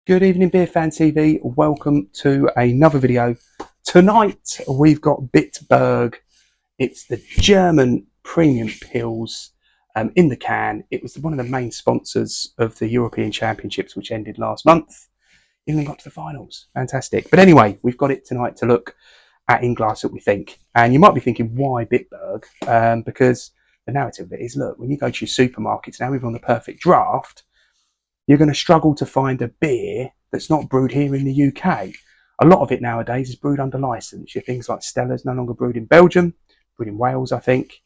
Good evening, Beer Fan TV. Welcome to another video. Tonight we've got Bitburger. It's the German premium pills in the can. It was one of the main sponsors of the European Championships, which ended last month. Even got to the finals. Fantastic. But anyway, we've got it tonight to look at in glass that we think. And you might be thinking, why Bitburger? Because the narrative of it is, look, when you go to your supermarkets now, we've on the perfect draft. You're going to struggle to find a beer that's not brewed here in the UK. A lot of it nowadays is brewed under license. Your things like Stella's no longer brewed in Belgium, brewed in Wales, I think.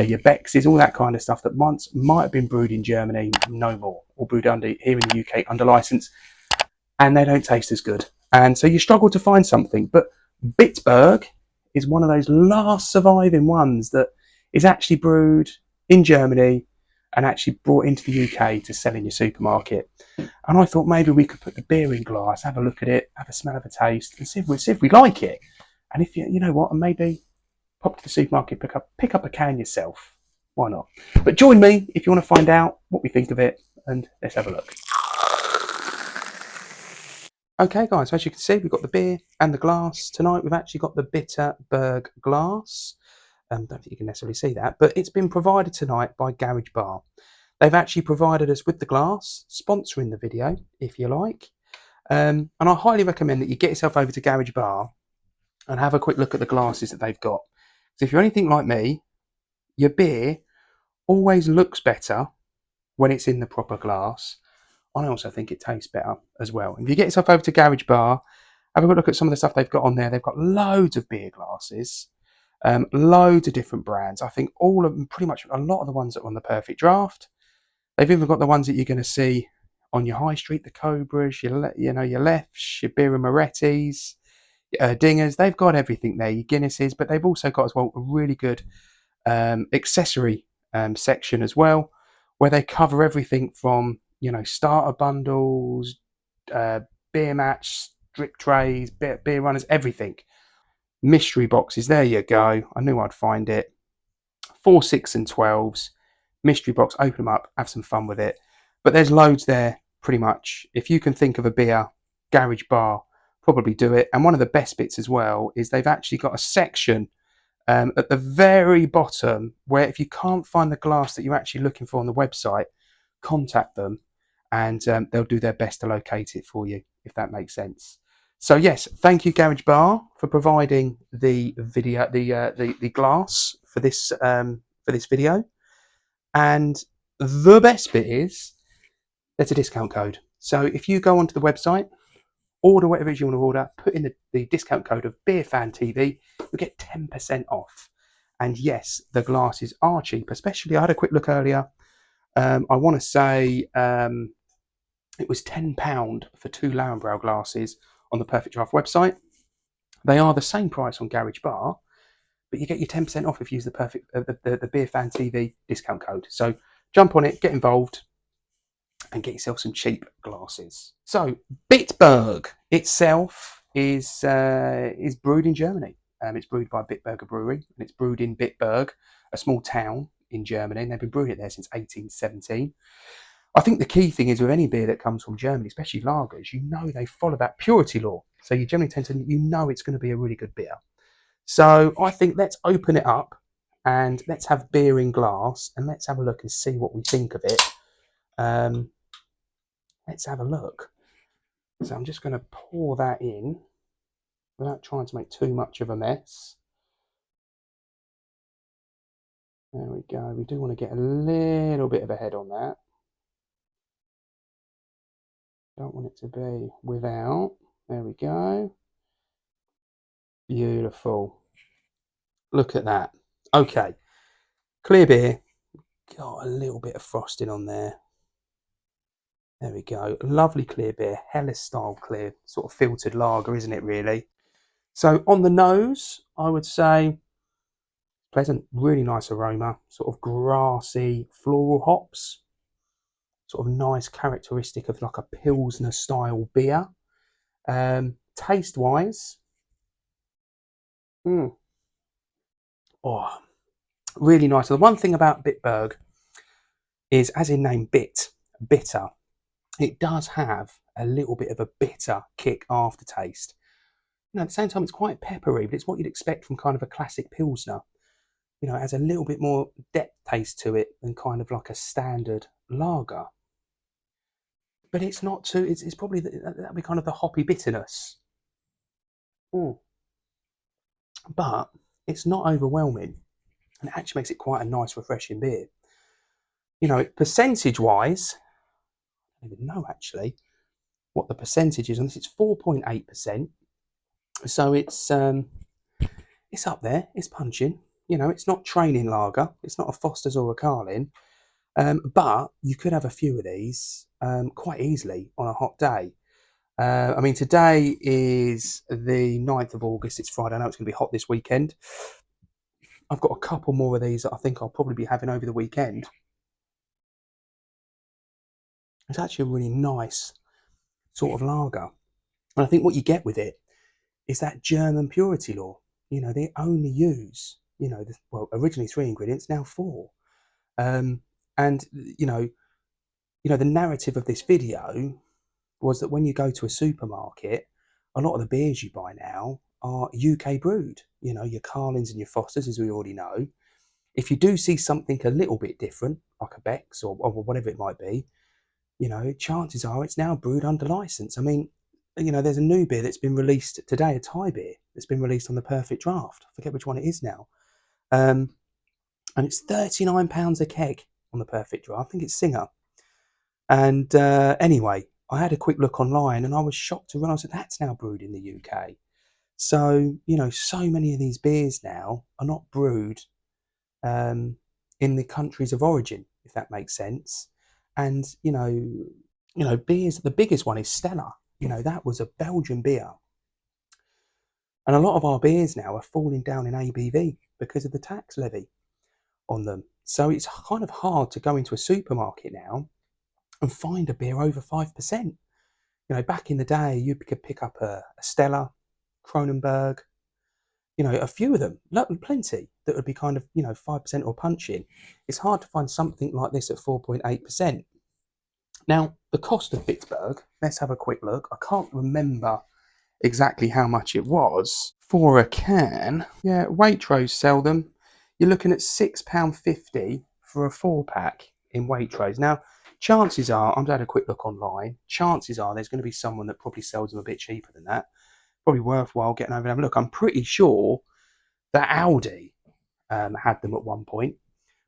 Your Beck's, all that kind of stuff that once might have been brewed in Germany, no more, or brewed under here in the UK under license, and they don't taste as good. And so you struggle to find something. But Bitburger is one of those last surviving ones that is actually brewed in Germany and actually brought into the UK to sell in your supermarket. And I thought maybe we could put the beer in glass, have a look at it, have a smell of a taste, and see if we like it. And if you know what, and maybe pop to the supermarket, pick up a can yourself. Why not? But join me if you want to find out what we think of it, and let's have a look. Okay, guys, so as you can see, we've got the beer and the glass. Tonight we've actually got the Bitburger glass. Don't think you can necessarily see that, but it's been provided tonight by Garage Bar. They've actually provided us with the glass, sponsoring the video, if you like. And I highly recommend that you get yourself over to Garage Bar and have a quick look at the glasses that they've got. So if you're anything like me, your beer always looks better when it's in the proper glass. I also think it tastes better as well. And if you get yourself over to Garage Bar, have a quick look at some of the stuff they've got on there. They've got loads of beer glasses. Loads of different brands. I think all of them, pretty much a lot of the ones that are on the perfect draft. They've even got the ones that you're going to see on your high street, the Cobras, your Lefts, your Birra Morettis, Dingers. They've got everything there, your Guinnesses, but they've also got as well a really good accessory section as well, where they cover everything from starter bundles, beer match, drip trays, beer runners, everything. Mystery boxes, there you go. I knew I'd find it. 4, 6 and 12s. Mystery box, open them up, have some fun with it. But there's loads there, pretty much. If you can think of a beer, Garage Bar, probably do it. And one of the best bits as well is they've actually got a section at the very bottom where if you can't find the glass that you're actually looking for on the website, contact them and they'll do their best to locate it for you, if that makes sense. So yes, thank you Garage Bar for providing the video, the glass for this video. And the best bit is there's a discount code. So if you go onto the website, order whatever it is you want to order, put in the discount code of BeerFanTV, you'll get 10% off. And yes, the glasses are cheap, especially I had a quick look earlier. I want to say it was £10 for 2 Lauenbrau glasses on the Perfect Draft website. They are the same price on Garage Bar, but you get your 10% off if you use the Beer Fan TV discount code. So jump on it, get involved, and get yourself some cheap glasses. So Bitburger itself is brewed in Germany. It's brewed by Bitburger Brewery, and it's brewed in Bitburg, a small town in Germany, and they've been brewing it there since 1817. I think the key thing is with any beer that comes from Germany, especially lagers, they follow that purity law. So you generally tend to, it's going to be a really good beer. So I think let's open it up and let's have beer in glass and let's have a look and see what we think of it. Let's have a look. So I'm just going to pour that in without trying to make too much of a mess. There we go. We do want to get a little bit of a head on that. Don't want it to be without. There we go. Beautiful. Look at that. Okay. Clear beer. Got a little bit of frosting on there. There we go. Lovely clear beer. Helles style clear. Sort of filtered lager, isn't it, really? So on the nose, I would say pleasant, really nice aroma. Sort of grassy, floral hops. Sort of nice characteristic of like a Pilsner style beer. Taste wise, oh, really nice. So the one thing about Bitburger is, as in name bitter, it does have a little bit of a bitter kick aftertaste. At the same time, it's quite peppery, but it's what you'd expect from kind of a classic Pilsner. It has a little bit more depth taste to it than kind of like a standard lager. But it's not too, it's probably, that'd be kind of the hoppy bitterness. Mm. But it's not overwhelming, and it actually makes it quite a nice, refreshing beer. Percentage wise, I don't even know actually what the percentage is on this. It's 4.8%. So it's up there. It's punching. It's not training lager. It's not a Foster's or a Carlin. But you could have a few of these quite easily on a hot day. I mean, today is the 9th of August. It's Friday. I know it's going to be hot this weekend. I've got a couple more of these that I think I'll probably be having over the weekend. It's actually a really nice sort of lager. And I think what you get with it is that German purity law. They only use, originally 3 ingredients, now 4. And the narrative of this video was that when you go to a supermarket, a lot of the beers you buy now are UK brewed. Your Carlins and your Fosters, as we already know. If you do see something a little bit different, like a Beck's or whatever it might be, chances are it's now brewed under license. I mean, there's a new beer that's been released today, a Thai beer that's been released on the Perfect Draft. I forget which one it is now. And it's £39 a keg on the Perfect Draft. I think it's Singer. And anyway, I had a quick look online and I was shocked to realise that that's now brewed in the UK. So, so many of these beers now are not brewed in the countries of origin, if that makes sense. And, beers, the biggest one is Stella. That was a Belgian beer. And a lot of our beers now are falling down in ABV because of the tax levy on them. So it's kind of hard to go into a supermarket now and find a beer over 5%. Back in the day, you could pick up a Stella, Kronenberg, a few of them, plenty, that would be kind of, 5% or punching. It's hard to find something like this at 4.8%. Now, the cost of Bitburger, let's have a quick look. I can't remember exactly how much it was for a can. Yeah, Waitrose sell them. You're looking at £6.50 for a 4-pack in Waitrose. Now, chances are, I've had a quick look online, chances are there's going to be someone that probably sells them a bit cheaper than that. Probably worthwhile getting over and having a look. I'm pretty sure that Aldi had them at one point,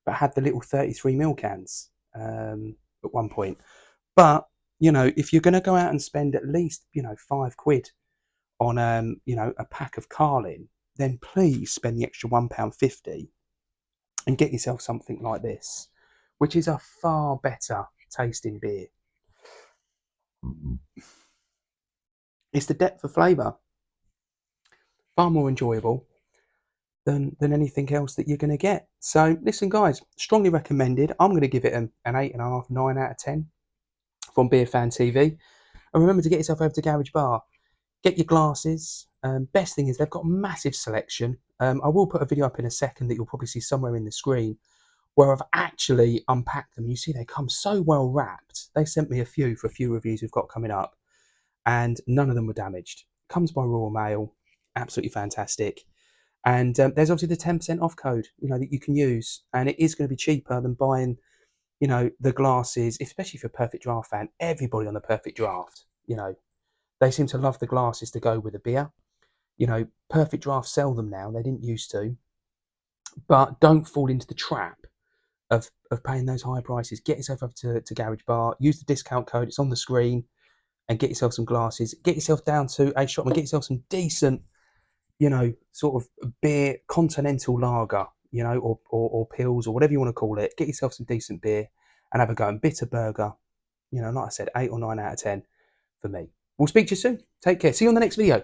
but had the little 33ml cans at one point. But, if you're going to go out and spend at least, £5 on, a pack of Carlin, then please spend the extra £1.50 and get yourself something like this, which is a far better tasting beer. It's the depth of flavour, far more enjoyable than anything else that you're going to get. So listen, guys, strongly recommended. I'm going to give it an 8.5, 9 out of 10 from Beer Fan TV. And remember to get yourself over to Garage Bar. Get your glasses. Best thing is they've got massive selection. I will put a video up in a second that you'll probably see somewhere in the screen where I've actually unpacked them. You see they come so well wrapped. They sent me a few for a few reviews we've got coming up, and none of them were damaged. Comes by Royal Mail. Absolutely fantastic. And there's obviously the 10% off code, that you can use, and it is going to be cheaper than buying, the glasses, especially if you're a Perfect Draft fan. Everybody on the Perfect Draft, they seem to love the glasses to go with a beer. Perfect Draft sell them now. They didn't used to, but don't fall into the trap of paying those high prices. Get yourself over to Garage Bar. Use the discount code. It's on the screen, and get yourself some glasses. Get yourself down to a shop and get yourself some decent, sort of beer, continental lager, or pills or whatever you want to call it. Get yourself some decent beer and have a go. And Bitburger, like I said, 8 or 9 out of 10 for me. We'll speak to you soon. Take care. See you on the next video.